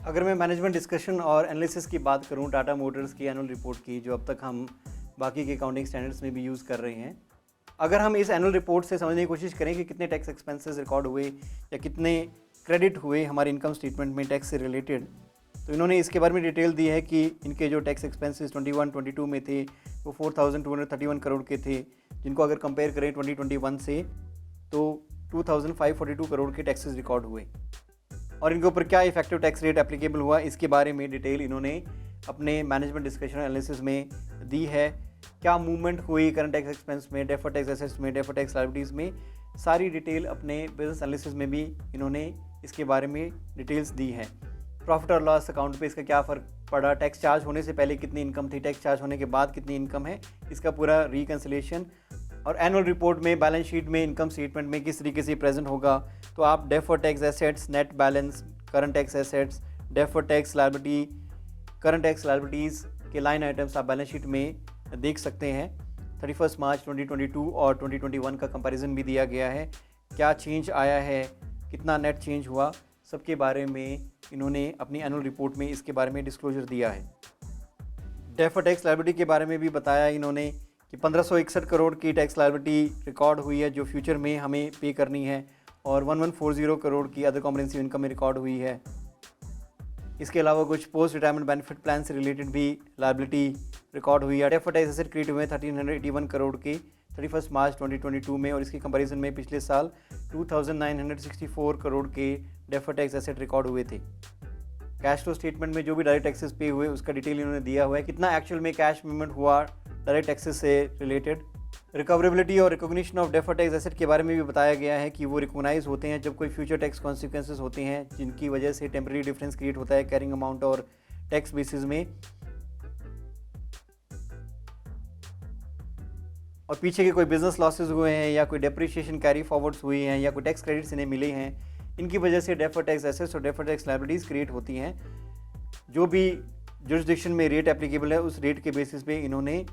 अगर मैं management discussion और एनालिसिस की बात करूं टाटा मोटर्स की एनुअल रिपोर्ट की, जो अब तक हम बाकी के अकाउंटिंग स्टैंडर्ड्स में भी यूज़ कर रहे हैं, अगर हम इस एनुअल रिपोर्ट से समझने की कोशिश करें कि कितने टैक्स एक्सपेंसेस रिकॉर्ड हुए या कितने क्रेडिट हुए हमारे इनकम स्टेटमेंट में टैक्स से रिलेटेड, तो इन्होंने इसके बारे में डिटेल दी है कि इनके जो टैक्स एक्सपेंसेस 21-22 में थे वो 4,231 करोड़ के थे, जिनको अगर कंपेयर करें 2021 से तो 2,542 करोड़ के टैक्सेस रिकॉर्ड हुए। और इनके ऊपर क्या इफेक्टिव टैक्स रेट एप्लीकेबल हुआ, इसके बारे में डिटेल इन्होंने अपने मैनेजमेंट डिस्कशन एनालिसिस में दी है। क्या मूवमेंट हुई करंट टैक्स एक्सपेंस में, डेफर्ड टैक्स एसेट्स में, डेफर्ड टैक्स लायबिलिटीज़ में, सारी डिटेल अपने बिजनेस एनालिसिस में भी इन्होंने इसके बारे में डिटेल्स दी है। प्रॉफिट और लॉस अकाउंट पे इसका क्या फ़र्क पड़ा, टैक्स चार्ज होने से पहले कितनी इनकम थी, टैक्स चार्ज होने के बाद कितनी इनकम है, इसका पूरा रिकन्सिलेशन। और एनुअल रिपोर्ट में बैलेंस शीट में इनकम स्टेटमेंट में किस तरीके से प्रेजेंट होगा, तो आप deferred tax assets, net balance, current tax assets, deferred tax liability, current tax liabilities के लाइन आइटम्स आप बैलेंस शीट में देख सकते हैं। 31 मार्च 2022 और 2021 का कंपैरिजन भी दिया गया है। क्या चेंज आया है, कितना नेट चेंज हुआ, सबके बारे में इन्होंने अपनी एनुअल रिपोर्ट में इसके बारे में डिस्क्लोजर दिया है। डेफर्ड टैक्स लायबिलिटी के बारे में भी बताया इन्होंने कि 1561 करोड़ की टैक्स लायबिलिटी रिकॉर्ड हुई है जो फ्यूचर में हमें पे करनी है, और 1140 करोड़ की अदर कॉम्प्रिहेंसिव इनकम में रिकॉर्ड हुई है। इसके अलावा कुछ पोस्ट रिटायरमेंट बेनिफिट प्लान से रिलेटेड भी लायबिलिटी रिकॉर्ड हुई है। डेफर्ड टैक्स एसेट क्रिएट हुए 1381 करोड़ के 31 मार्च 2022 में, और इसके कंपैरिजन में पिछले साल 2964 करोड़ के डेफर्ड टैक्स एसेट रिकॉर्ड हुए थे। कैश फ्लो स्टेटमेंट में जो भी डायरेक्ट टैक्सेस पे हुए उसका डिटेल इन्होंने दिया हुआ है, कितना एक्चुअल में कैश मूवमेंट हुआ डायरेक्ट टैक्सेस से रिलेटेड। रिकवरेबिलिटी और recognition of deferred tax asset के बारे में भी बताया गया है कि वो रिकॉग्नाइज होते हैं जब कोई फ्यूचर टैक्स कॉन्सिक्वेंसेस होते हैं जिनकी वजह से टेम्परेरी डिफरेंस क्रिएट होता है कैरिंग अमाउंट और टैक्स बेसिस में, और पीछे के कोई बिजनेस लॉसेज हुए हैं या कोई डेप्रिसिएशन कैरी फॉरवर्ड्स हुई हैं या कोई टैक्स क्रेडिट्स इन्हें मिले हैं, इनकी वजह से डेफर्ड टैक्स एसेट्स और डेफर्ड टैक्स लायबिलिटीज़ क्रिएट होती हैं। जो भी जुरिस्डिक्शन में रेट एप्लीकेबल है उस रेट के बेसिस पे इन्होंने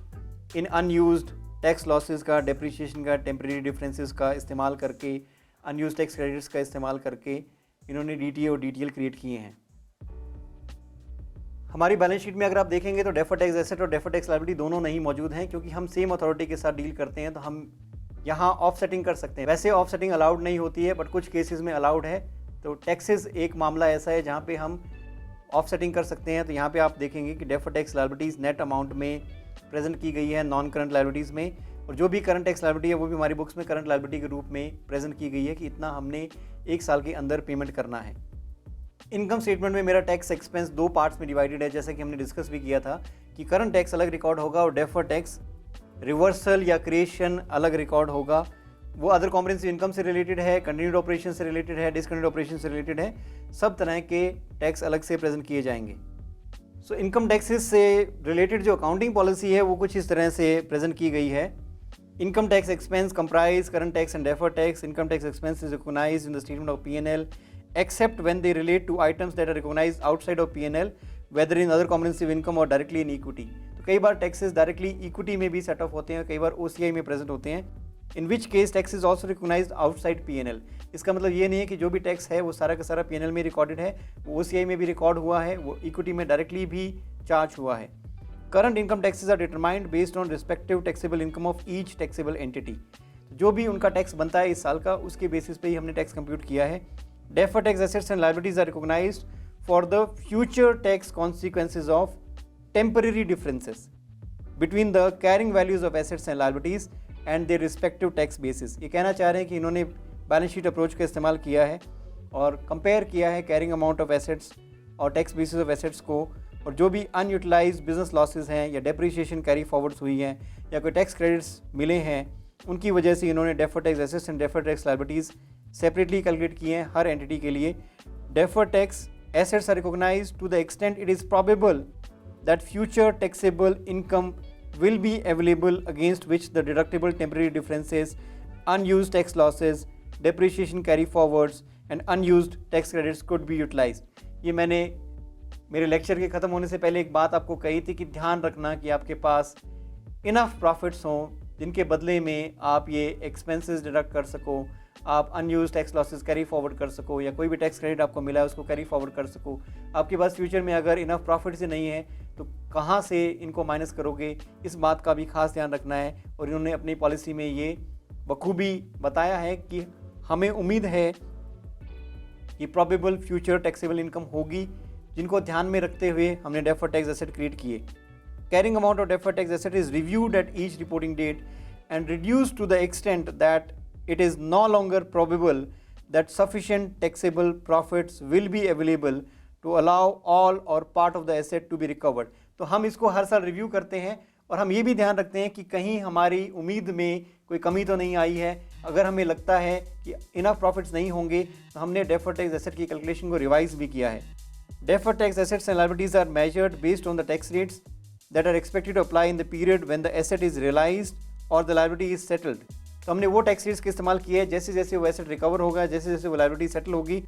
इन अनयूज्ड टैक्स लॉसेस का, डेप्रिसिएशन का, टेम्परेरी डिफरेंसेस का इस्तेमाल करके, अनयूज्ड टैक्स क्रेडिट्स का इस्तेमाल करके इन्होंने डीटीए और डीटीएल क्रिएट किए हैं। हमारी बैलेंस शीट में अगर आप देखेंगे तो डेफर्ड टैक्स एसेट और डेफर्ड टैक्स लायबिलिटी दोनों नहीं मौजूद हैं, क्योंकि हम सेम अथॉरिटी के साथ डील करते हैं तो हम यहाँ ऑफसेटिंग कर सकते हैं। वैसे ऑफसेटिंग अलाउड नहीं होती है, बट कुछ केसेस में अलाउड है। तो टैक्सेस एक मामला ऐसा है जहाँ पे हम ऑफसेटिंग कर सकते हैं। तो यहाँ पे आप देखेंगे कि deferred tax liabilities net amount में प्रेजेंट की गई है नॉन करंट लायबिलिटीज़ में, और जो भी करंट टैक्स लायबिलिटी है वो भी हमारी बुक्स में करंट लायबिलिटी के रूप में प्रेजेंट की गई है कि इतना हमने एक साल के अंदर पेमेंट करना है। इनकम स्टेटमेंट में मेरा टैक्स एक्सपेंस दो पार्ट्स में डिवाइडेड है, जैसा कि हमने डिस्कस भी किया था कि करंट टैक्स अलग रिकॉर्ड होगा और डेफर्ड टैक्स रिवर्सल या क्रिएशन अलग रिकॉर्ड होगा। वो अदर कॉम्प्रिहेंसिव इनकम से रिलेटेड है, कंटिन्यूड ऑपरेशन से रिलेटेड है, डिसकंटिन्यूड ऑपरेशन से रिलेटेड है, सब तरह के टैक्स अलग से प्रेजेंट किए जाएंगे। सो इनकम टैक्सेस से रिलेटेड जो अकाउंटिंग पॉलिसी है वो कुछ इस तरह से प्रेजेंट की गई है। Income tax expense comprise current tax and deferred tax. Income tax expense is recognised in the statement of P&L except when they relate to items that are recognized outside of P&L, whether in other comprehensive income or directly in equity। तो कई बार taxes directly equity में भी set of होते हैं, कई बार OCI में present होते हैं, in which case tax is also recognised outside P&L। इसका मतलब ये नहीं है कि जो भी टैक्स है वो सारा का सारा P&L में रिकॉर्डेड है, वो OCI में भी रिकॉर्ड हुआ है, वो इक्विटी में डायरेक्टली भी चार्ज हुआ है। Current income taxes are determined based on respective taxable income of each taxable entity. जो भी उनका टैक्स बनता है इस साल का, उसके बेसिस पे ही हमने टैक्स कंप्यूट किया है। Deferred tax assets and liabilities are recognized for the future tax consequences of temporary differences between the carrying values of assets and liabilities and their respective tax basis। ये कहना चाह रहे हैं कि इन्होंने बैलेंस शीट अप्रोच का इस्तेमाल किया है और कंपेयर किया है कैरिंग अमाउंट ऑफ एसेट्स और टैक्स बेसिस ऑफ एसेट्स को, और जो भी अनयूटिलाइज्ड बिजनेस लॉसेज हैं या डेप्रिसिएशन कैरी फॉरवर्ड्स हुई हैं या कोई टैक्स क्रेडिट्स मिले हैं, उनकी वजह से इन्होंने deferred tax assets and deferred tax liabilities separately calculate किए हैं हर एंटिटी के लिए। Deferred tax assets are recognised to the extent it is probable that future taxable income will be available against which the deductible temporary differences, unused tax losses, depreciation carry forwards and unused tax credits could be utilized। ये मैंने मेरे lecture के ख़त्म होने से पहले एक बात आपको कही थी कि ध्यान रखना कि आपके पास इनफ प्रॉफिट्स हों जिनके बदले में आप ये एक्सपेंसेस डिडक्ट कर सको, आप unused tax losses carry forward कर सको, या कोई भी टैक्स क्रेडिट आपको मिला है उसको कैरी फॉरवर्ड कर सको। आपके पास फ्यूचर में अगर इनफ प्रॉफिट से नहीं है तो कहाँ से इनको माइनस करोगे, इस बात का भी खास ध्यान रखना है। और इन्होंने अपनी पॉलिसी में ये बखूबी बताया है कि हमें उम्मीद है कि प्रोबेबल फ्यूचर टैक्सेबल इनकम होगी, जिनको ध्यान में रखते हुए हमने डेफर्ड टैक्स एसेट क्रिएट किए। Carrying amount of deferred tax asset is reviewed at each reporting date and reduced to the extent that it is no longer probable that sufficient taxable profits will be available to allow all or part of the asset to be recovered। तो हम इसको हर साल review करते हैं और हम ये भी ध्यान रखते हैं कि कहीं हमारी उम्मीद में कोई कमी तो नहीं आई है। अगर हमें लगता है कि इनफ प्रॉफिट्स नहीं होंगे तो हमने डेफर्ड टैक्स एसेट की कैलकुलेशन को रिवाइज भी किया है। Deferred tax assets and liabilities are measured based on the tax rates that are expected to apply in the period when the asset is realised और द लायबिलिटी इज सेटल्ड। तो हमने वो tax rates के इस्तेमाल किए हैं, जैसे जैसे वो एसेट रिकवर होगा, जैसे जैसे वो लायबिलिटी सेटल होगी,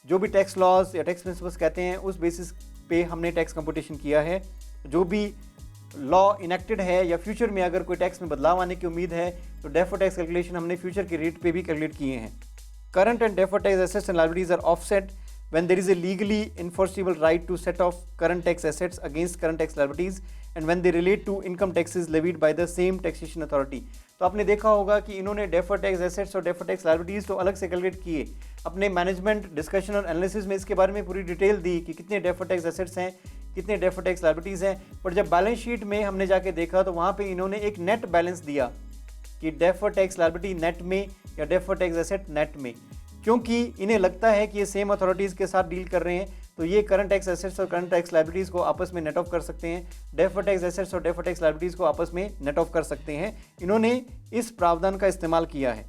जो भी टैक्स लॉस या टैक्स प्रिंसिपल्स कहते हैं उस बेसिस पे हमने टैक्स कंप्यूटेशन किया है। जो भी लॉ इनेक्टेड है या फ्यूचर में अगर कोई टैक्स में बदलाव आने की उम्मीद है तो डेफर्ड टैक्स कैलकुलेशन हमने फ्यूचर के रेट पे भी कैलकुलेट किए हैं। Current and deferred tax assets and liabilities are offset when there is a legally enforceable right to set off current tax assets against current tax liabilities and when they relate to income taxes levied by the same taxation authority। तो आपने देखा होगा कि इन्होंने deferred tax assets और deferred tax liabilities तो अलग से कैलकुलेट किए। अपने मैनेजमेंट डिस्कशन और एनालिसिस में इसके बारे में पूरी डिटेल दी कि कितने डेफर्ड टैक्स एसेट्स हैं, कितने डेफर्ड टैक्स लायबिलिटीज हैं। पर जब बैलेंस शीट में हमने जाके देखा तो वहाँ पे इन्होंने एक नेट बैलेंस दिया कि डेफर्ड टैक्स लायबिलिटी नेट में या डेफर्ड टैक्स एसेट नेट में, क्योंकि इन्हें लगता है कि ये सेम अथॉरिटीज़ के साथ डील कर रहे हैं तो ये करंट टैक्स एसेट्स और करंट टैक्स लायबिलिटीज़ को आपस में नेट ऑफ कर सकते हैं, डेफर्ड टैक्स एसेट्स और डेफर्ड टैक्स लायबिलिटीज़ को आपस में नेट ऑफ कर सकते हैं। इन्होंने इस प्रावधान का इस्तेमाल किया है।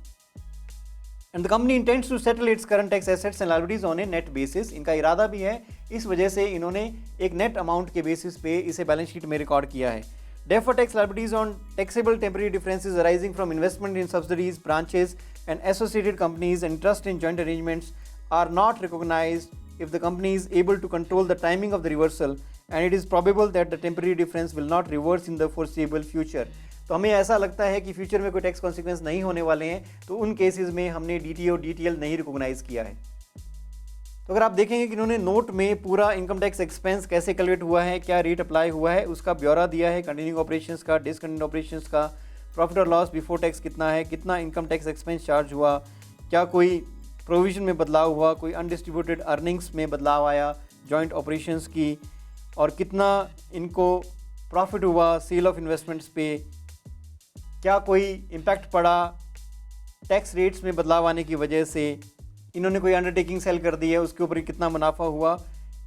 And the company intends to settle its current tax assets and liabilities on a net basis. इनका इरादा भी है, इस वजह से इन्होंने एक नेट अमाउंट के बेसिस पे इसे बैलेंस शीट में रिकॉर्ड किया है। Deferred tax liabilities on taxable temporary differences arising from investment in subsidiaries, branches and associated companies and trust in joint arrangements are not recognized if the company is able to control the timing of the reversal and it is probable that the temporary difference will not reverse in the foreseeable future। तो हमें ऐसा लगता है कि future में कोई tax consequence नहीं होने वाले हैं, तो उन केसेस में हमने DTO DTL नहीं रिकॉग्नाइज किया है। तो अगर आप देखेंगे कि इन्होंने नोट में पूरा इनकम टैक्स एक्सपेंस कैसे कैलकुलेट हुआ है, क्या रेट अप्लाई हुआ है, उसका ब्यौरा दिया है। कंटिन्यूइंग ऑपरेशंस का, डिसकंटिन्यूइंग ऑपरेशंस का, प्रॉफिट और लॉस बिफोर टैक्स कितना है, कितना इनकम टैक्स एक्सपेंस चार्ज हुआ, क्या कोई प्रोविजन में बदलाव हुआ, कोई अनडिस्ट्रीब्यूटेड अर्निंग्स में बदलाव आया जॉइंट ऑपरेशंस की, और कितना इनको प्रॉफिट हुआ सेल ऑफ इन्वेस्टमेंट्स पे, क्या कोई इम्पैक्ट पड़ा टैक्स रेट्स में बदलाव आने की वजह से, इन्होंने कोई अंडरटेकिंग सेल कर दी है उसके ऊपर कितना मुनाफा हुआ।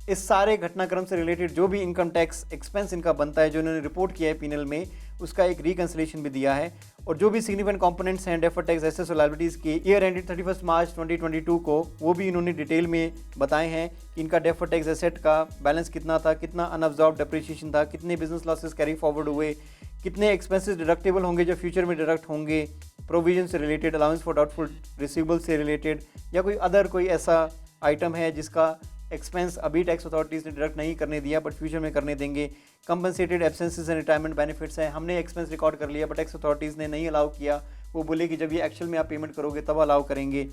इस सारे घटनाक्रम से रिलेटेड जो भी इनकम टैक्स एक्सपेंस इनका बनता है, जो इन्होंने रिपोर्ट किया है पीनल में, उसका एक रिकंसिलेशन भी दिया है। और जो भी सिग्निफिकेंट कंपोनेंट्स हैं डेफर्ड टैक्स एसेट्स और लायबिलिटीज़ के ईयर एंडेड 31 मार्च 2022 को, वो भी इन्होंने डिटेल में बताए हैं कि इनका डेफर्ड टैक्स एसेट का बैलेंस कितना था, कितना अनअब्जॉर्ब डेप्रिसिएशन था, कितने बिजनेस लॉसेस कैरी फॉरवर्ड हुए, कितने एक्सपेंसेस डिडक्टेबल होंगे जो फ्यूचर में डिडक्ट होंगे, प्रोविजन से related, allowance for doubtful receivable से रिलेटेड, या कोई अदर कोई ऐसा आइटम है जिसका एक्सपेंस अभी टैक्स अथॉरिटीज़ ने डिडक्ट नहीं करने दिया बट फ्यूचर में करने देंगे। कंपनसेटेड एब्सेंसेस एंड रिटायरमेंट बेनिफिट्स हैं, हमने एक्सपेंस रिकॉर्ड कर लिया बट टैक्स अथॉरिटीज़ ने नहीं अलाउ किया, वो बोले कि जब ये एक्चुअल में आप पेमेंट करोगे तब अलाउ करेंगे।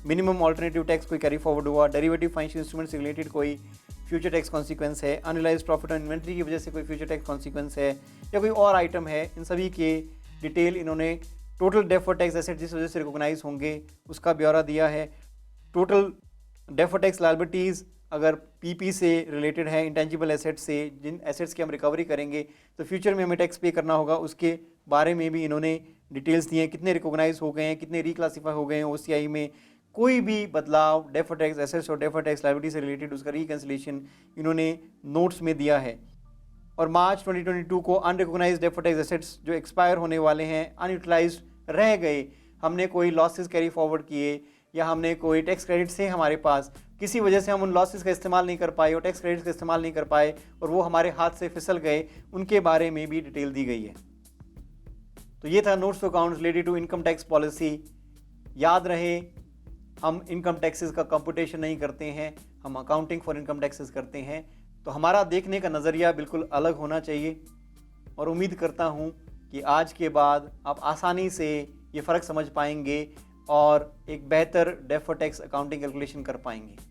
मिनिमम ऑल्टरनेटिव टैक्स कोई कैरी फॉरवर्ड हुआ, डेरिवेटिव फाइनेंशियल इंस्ट्रूमेंट से रिलेटेड कोई फ्यूचर टैक्स कॉन्सिक्वेंस है, अनरियलाइज्ड प्रॉफिट ऑन इन्वेंट्री की वजह से कोई फ्यूचर टैक्स कॉन्सिक्वेंस है, या कोई और आइटम है, इन सभी के डिटेल इन्होंने टोटल डेफर्ड टैक्स एसेट जिस वजह से रिकॉग्नाइज होंगे उसका ब्यौरा दिया है। टोटल डेफर्ड टैक्स लायबिलिटीज़ अगर पीपी से रिलेटेड है, इंटेंजिबल एसेट्स से, जिन एसेट्स की हम रिकवरी करेंगे तो फ्यूचर में हमें टैक्स पे करना होगा, उसके बारे में भी इन्होंने डिटेल्स दिए हैं, कितने रिकॉग्नाइज हो गए हैं, कितने रिक्लासीफाई हो गए हैं OCI में, कोई भी बदलाव डेफर्ड टैक्स एसेट्स और डेफर्ड टैक्स लायबिलिटी से रिलेटेड उसका रिकंसिलेशन इन्होंने नोट्स में दिया है। और मार्च 2022 को अनरिकॉग्नाइज्ड डेफर्ड टैक्स एसेट्स जो एक्सपायर होने वाले हैं, अनयूटिलाइज्ड रह गए, हमने कोई लॉसेस कैरी फॉरवर्ड किए या हमने कोई टैक्स क्रेडिट से हमारे पास किसी वजह से हम उन लॉसेस का इस्तेमाल नहीं कर पाए और टैक्स क्रेडिट्स का इस्तेमाल नहीं कर पाए और वो हमारे हाथ से फिसल गए, उनके बारे में भी डिटेल दी गई है। तो ये था notes to accounts related to income tax policy. याद रहे, हम इनकम टैक्सेस का कंप्यूटेशन नहीं करते हैं, हम अकाउंटिंग फॉर इनकम टैक्सेस करते हैं। तो हमारा देखने का नज़रिया बिल्कुल अलग होना चाहिए और उम्मीद करता हूँ कि आज के बाद आप आसानी से ये फ़र्क समझ पाएंगे और एक बेहतर डेफर्ड टैक्स अकाउंटिंग कैलकुलेशन कर पाएंगे।